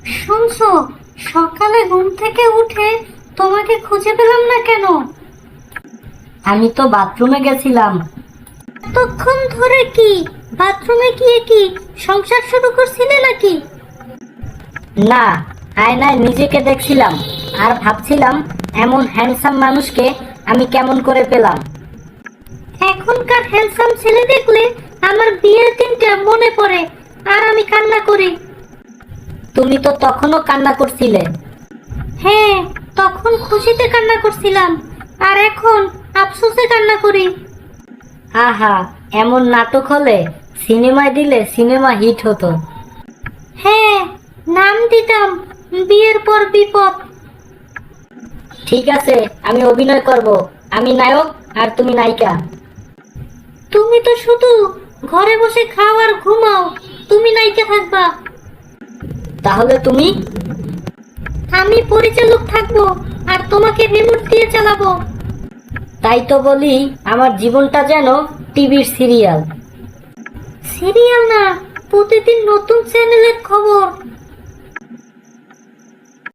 শুনছো, সকালে ঘুম থেকে উঠে তোমাকে খুঁজে পেলাম না কেন? আমি তো বাথরুমে গেছিলাম। এতক্ষণ ধরে কি বাথরুমে গিয়ে কি সংসার শুরু করছিলে নাকি? না, আয়নায় নিজেকে দেখছিলাম আর ভাবছিলাম এমন হ্যান্ডসাম মানুষকে আমি কেমন করে পেলাম। এখনকার হ্যান্ডসাম ছেলে দেখলে আমার বিয়ের দিনটা মনে পড়ে আর আমি কান্না করি। তুমি তো তখনও কান্না করছিলে। হ্যাঁ, তখন খুশিতে কান্না করছিলাম আর এখন আফসোসে কান্না করি। আহা, এমন নাটক হলে সিনেমায় দিলে সিনেমা হিট হতো। হ্যাঁ, নাম দিতাম বিয়ের পর বিপদ। ঠিক আছে, আমি অভিনয় করব। আমি নায়ক আর তুমি নায়িকা। তুমি তো শুধু ঘরে বসে খাও আর ঘুমাও, তুমি নায়িকা থাকবা। তাহলে তুমি? আমি পরিচালক থাকবো আর তোমাকে রিমোট দিয়ে চালাবো। তাই তো বলি, আমার জীবনটা যেন টিভির সিরিয়াল। সিরিয়াল না, প্রতিদিন নতুন চ্যানেলের খবর।